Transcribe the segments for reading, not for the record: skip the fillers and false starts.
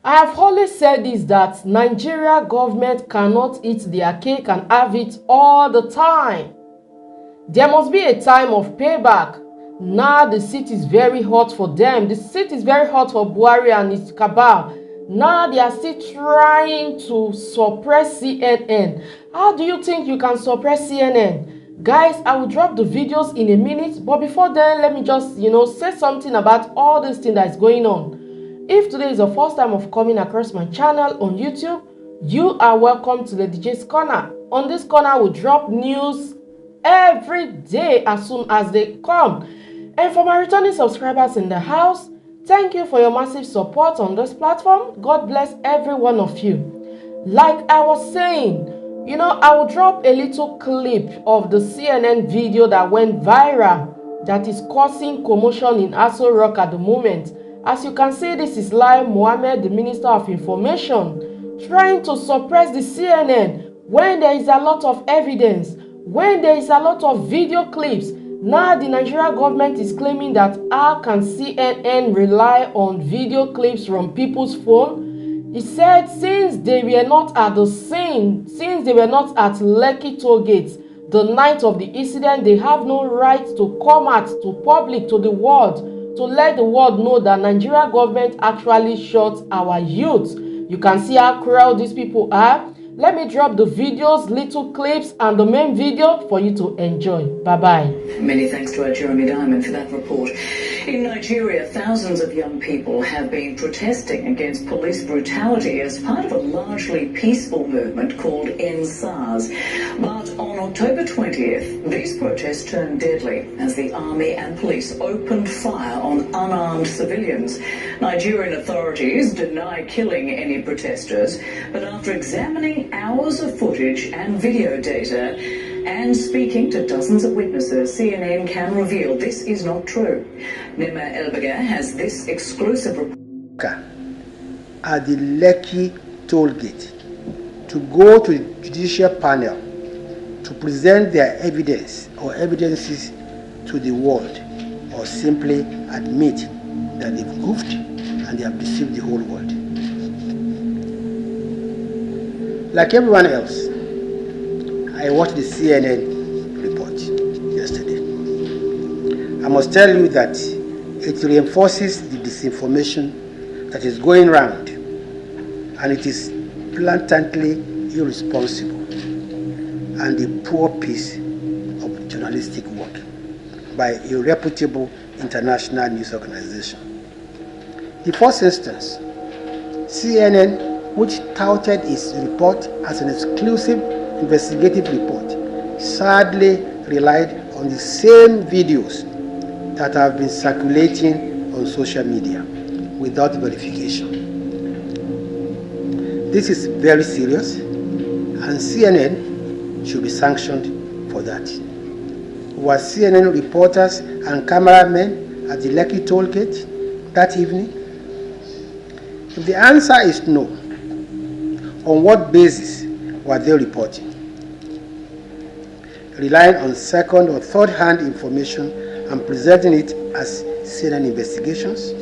I have always said this, that Nigeria government cannot eat their cake and have it all the time. There must be a time of payback. Now the seat is very hot for them. The seat is very hot for Buhari and his cabal. Now they are still trying to suppress CNN. How do you think you can suppress CNN? Guys, I will drop the videos in a minute, but before then, let me just, say something about all this thing that is going on. If today is the first time of coming across my channel on YouTube, you are welcome to the DJ's Corner. On this corner, we drop news every day as soon as they come. And for my returning subscribers in the house, thank you for your massive support on this platform. God bless every one of you. Like I was saying, I will drop a little clip of the CNN video that went viral that is causing commotion in C0Urt at the moment. As you can see, this is Lai Mohammed, the Minister of Information, trying to suppress the CNN when there is a lot of evidence, when there is a lot of video clips. Now the Nigeria government is claiming that how can CNN rely on video clips from people's phone? He said since they were not at the scene, since they were not at Lekki Tolegate the night of the incident, they have no right to come out to public, to the world, to let the world know that Nigeria government actually shot our youth. You can see how cruel these people are. Let me drop the videos, little clips, and the main video for you to enjoy. Bye-bye. Many thanks to our Jeremy Diamond for that report. In Nigeria, thousands of young people have been protesting against police brutality as part of a largely peaceful movement called End SARS. But on October 20th, these protests turned deadly as the army and police opened fire on unarmed civilians. Nigerian authorities deny killing any protesters, but after examining hours of footage and video data and speaking to dozens of witnesses, CNN can reveal this is not true. Nima Elbega has this exclusive report. At the Lekki Tolegate to go to the judicial panel to present their evidence or evidences to the world, or simply admit that they've goofed and they have deceived the whole world. Like everyone else, I watched the CNN report yesterday. I must tell you that it reinforces the disinformation that is going round, and it is blatantly irresponsible and a poor piece of journalistic work by a reputable international news organization. The first instance, CNN, which touted its report as an exclusive investigative report, sadly relied on the same videos that have been circulating on social media without verification. This is very serious, and CNN should be sanctioned for that. Were CNN reporters and cameramen at the Lekki Tolegate that evening? If the answer is no, on what basis were they reporting? Relying on second or third hand information and presenting it as CNN investigations?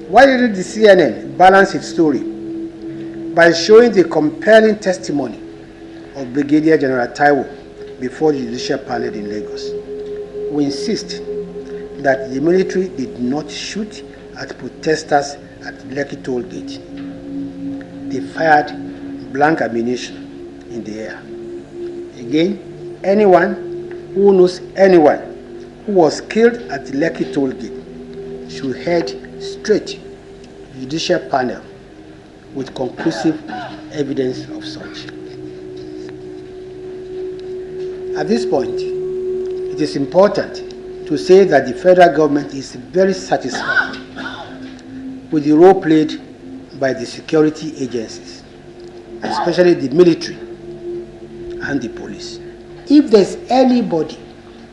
Why didn't the CNN balance its story by showing the compelling testimony of Brigadier General Taiwo before the judicial panel in Lagos? We insist that the military did not shoot at protesters at Lekki Tolegate. They fired blank ammunition in the air. Again, anyone who knows anyone who was killed at the Lekki Tolegate should head straight to the judicial panel with conclusive evidence of such. At this point, it is important to say that the federal government is very satisfied with the role played by the security agencies, especially the military and the police. If there's anybody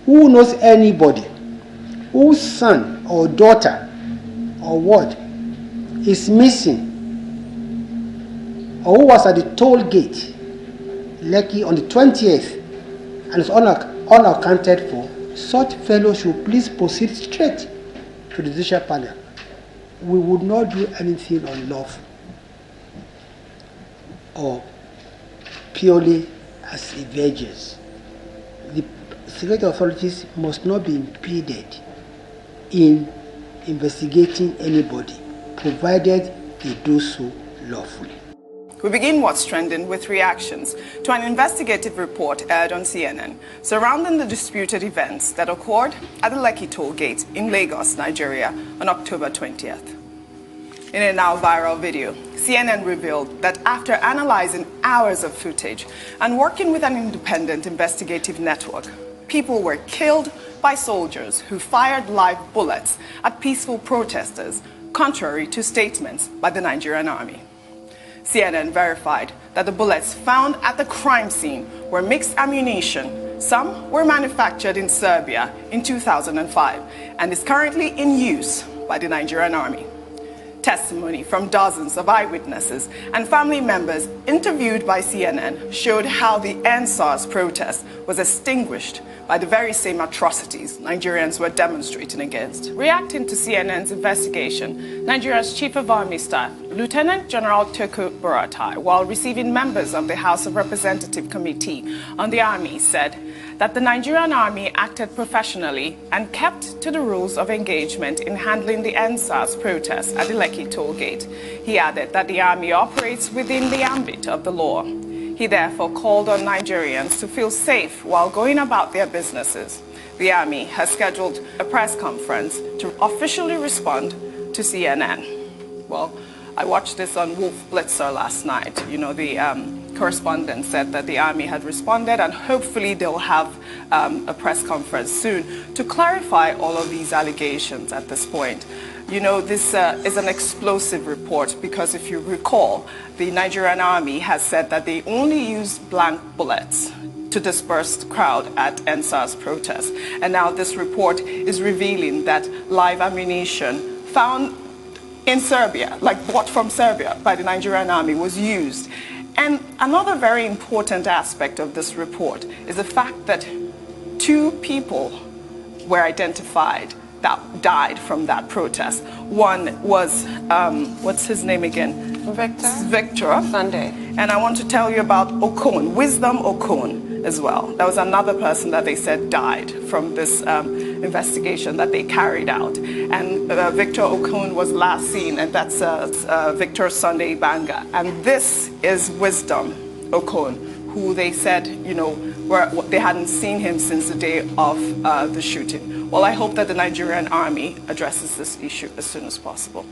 who knows anybody whose son or daughter or what is missing, or who was at the toll gate Lekki on the 20th and is unaccounted for, such fellow should please proceed straight to the judicial panel we would not do anything unlawful or purely as a vengeance. The security authorities must not be impeded in investigating anybody, provided they do so lawfully. We begin What's Trending with reactions to an investigative report aired on CNN surrounding the disputed events that occurred at the Lekki Tolegate in Lagos, Nigeria on October 20th. In a now viral video, CNN revealed that after analyzing hours of footage and working with an independent investigative network, people were killed by soldiers who fired live bullets at peaceful protesters, contrary to statements by the Nigerian army. CNN verified that the bullets found at the crime scene were mixed ammunition. Some were manufactured in Serbia in 2005 and is currently in use by the Nigerian army. Testimony from dozens of eyewitnesses and family members interviewed by CNN showed how the EndSARS protest was extinguished by the very same atrocities Nigerians were demonstrating against. Reacting to CNN's investigation, Nigeria's Chief of Army Staff, Lieutenant General C0Urt 0Ver Lekki, while receiving members of the House of Representatives Committee on the Army, said that the Nigerian Army acted professionally and kept to the rules of engagement in handling the EndSARS protests at the Lekki Tolegate. He added that the Army operates within the ambit of the law. He therefore called on Nigerians to feel safe while going about their businesses. The Army has scheduled a press conference to officially respond to CNN. Well, I watched this on Wolf Blitzer last night. You know, the correspondent said that the Army had responded and hopefully they'll have a press conference soon to clarify all of these allegations at this point. You know, this is an explosive report because if you recall, the Nigerian Army has said that they only used blank bullets to disperse the crowd at EndSARS protests. And now this report is revealing that live ammunition found in Serbia, like bought from Serbia by the Nigerian Army, was used. And another very important aspect of this report is the fact that 2 people were identified that died from that protest. One was, what's his name again? Victor Sunday. And I want to tell you about Okon, Wisdom Okon as well. That was another person that they said died from this investigation that they carried out. And Victor Okon was last seen, and that's Victor Sunday Banga. And this is Wisdom Okon, who they said, you know, they hadn't seen him since the day of the shooting. Well, I hope that the Nigerian Army addresses this issue as soon as possible.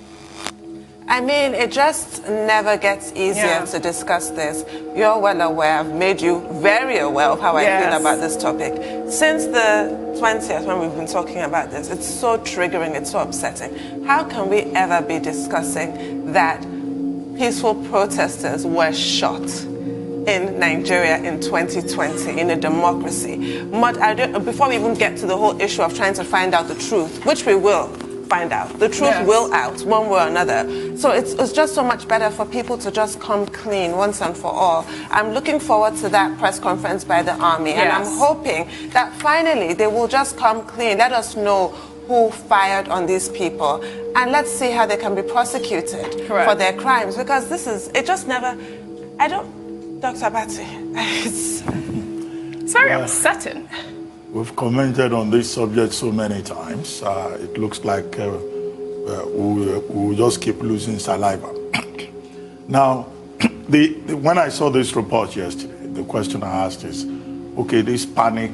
I mean, it just never gets easier to discuss this. You're well aware, I've made you very aware of how I feel about this topic. Since the 20th, when we've been talking about this, it's so triggering, it's so upsetting. How can we ever be discussing that peaceful protesters were shot in Nigeria in 2020, in a democracy? Before we even get to the whole issue of trying to find out the truth, which we will find out. The truth will out, one way or another. So it's just so much better for people to just come clean once and for all. I'm looking forward to that press conference by the Army, and I'm hoping that finally they will just come clean. Let us know who fired on these people, and let's see how they can be prosecuted for their crimes, because this is, it just never, Dr. Abati, it's very upsetting. We've commented on this subject so many times. It looks like we'll just keep losing saliva. Now, when I saw this report yesterday, the question I asked is, okay, this panic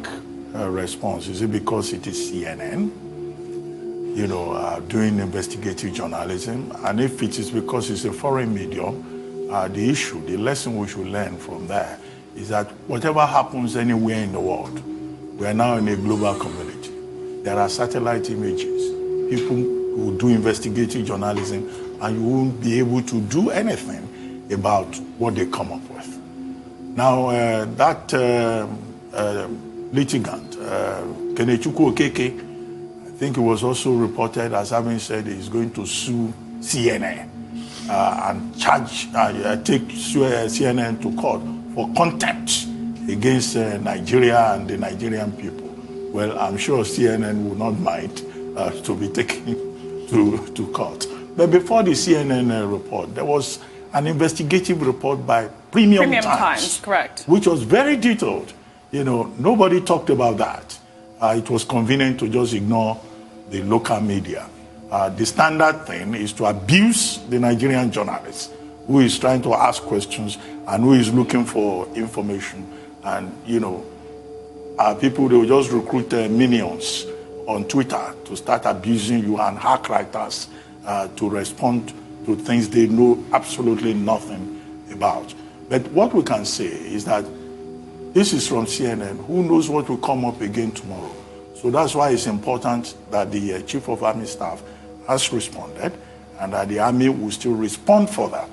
response, is it because it is CNN, you know, doing investigative journalism? And if it is because it's a foreign medium, the issue, the lesson we should learn from there is that whatever happens anywhere in the world, we are now in a global community. There are satellite images. People will do investigative journalism, and you won't be able to do anything about what they come up with. Now, that litigant, Kenechukwu Okeke, I think it was also reported as having said he's going to sue CNN and take CNN to court for contempt against Nigeria and the Nigerian people. Well, I'm sure CNN will not mind to be taken to court. But before the CNN report, there was an investigative report by Premium Times, correct, which was very detailed. You know, nobody talked about that. It was convenient to just ignore the local media. The standard thing is to abuse the Nigerian journalist who is trying to ask questions and who is looking for information. And, you know, people, they will just recruit minions on Twitter to start abusing you and hack writers to respond to things they know absolutely nothing about. But what we can say is that this is from CNN. Who knows what will come up again tomorrow? So that's why it's important that the Chief of Army Staff has responded and that the Army will still respond further.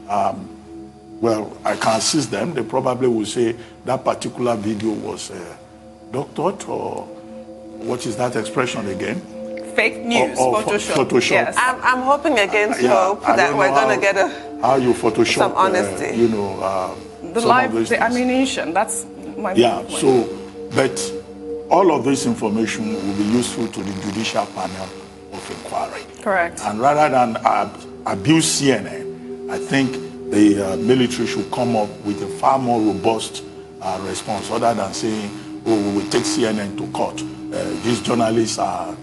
Well, I can assist them. They probably will say that particular video was doctored, or what is that expression again? Fake news, Photoshop. Yes. I'm hoping against hope that we're going to get how you Photoshop, some honesty. You know, the ammunition. That's my point. So, but all of this information will be useful to the judicial panel of inquiry. Correct. And rather than abuse CNN, I think the military should come up with a far more robust response, other than saying, oh, we will take CNN to court. These journalists are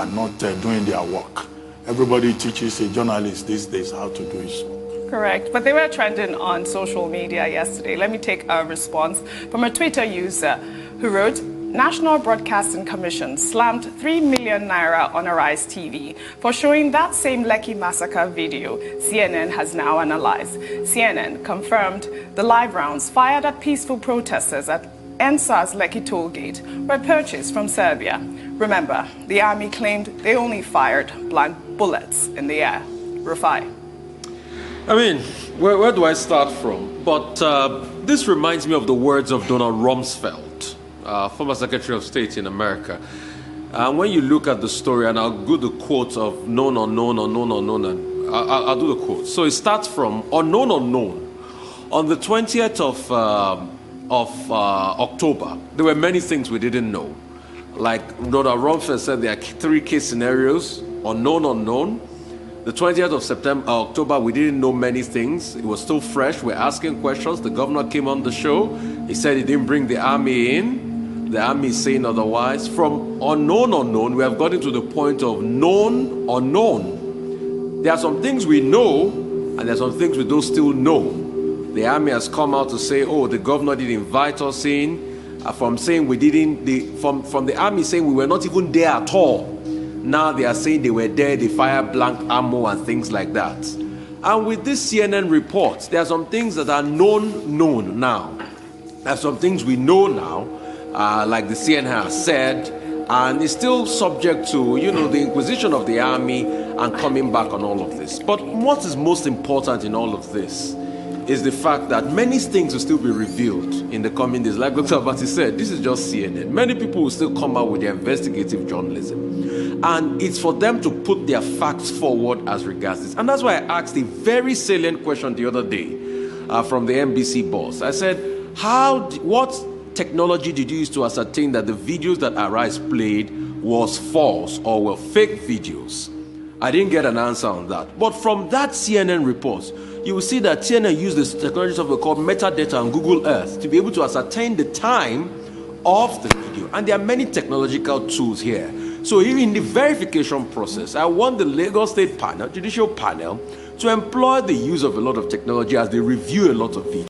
not doing their work. Everybody teaches a journalist these days how to do it. So. Correct, but they were trending on social media yesterday. Let me take a response from a Twitter user who wrote, National Broadcasting Commission slammed 3 million naira on Arise TV for showing that same Lekki massacre video CNN has now analyzed. CNN confirmed the live rounds fired at peaceful protesters at NSA's Lekki Tolegate were purchased from Serbia. Remember, the army claimed they only fired blank bullets in the air. Rufai. I mean, where do I start from? But this reminds me of the words of Donald Rumsfeld, former Secretary of State in America. And when you look at the story, and I'll do the quote of known, unknown, unknown, unknown, and I'll do the quote. So it starts from unknown, unknown. On the 20th of October, there were many things we didn't know. Like Donald Rumsfeld said, there are 3 case scenarios, unknown, unknown. The 20th of October, we didn't know many things. It was still fresh. We're asking questions. The governor came on the show. He said he didn't bring the army in. The army is saying otherwise. From unknown, unknown, we have gotten to the point of known, unknown. There are some things we know, and there are some things we don't still know. The army has come out to say, oh, the governor didn't invite us in. From saying we didn't, from the army saying we were not even there at all. Now they are saying they were there, they fired blank ammo and things like that. And with this CNN report, there are some things that are known now. There are some things we know now, like the CNN has said, and it's still subject to, you know, the inquisition of the army and coming back on all of this. But what is most important in all of this is the fact that many things will still be revealed in the coming days. Like Dr. Abati said, this is just CNN. Many people will still come out with their investigative journalism. And it's for them to put their facts forward as regards this. And that's why I asked a very salient question the other day from the NBC boss. I said, what technology did you use to ascertain that the videos that Arise played was false or were fake videos? I didn't get an answer on that. But from that CNN report, you will see that CNN used this technology software called metadata on Google Earth to be able to ascertain the time of the video. And there are many technological tools here. So in the verification process, I want the Lagos State panel, judicial panel, to employ the use of a lot of technology as they review a lot of videos.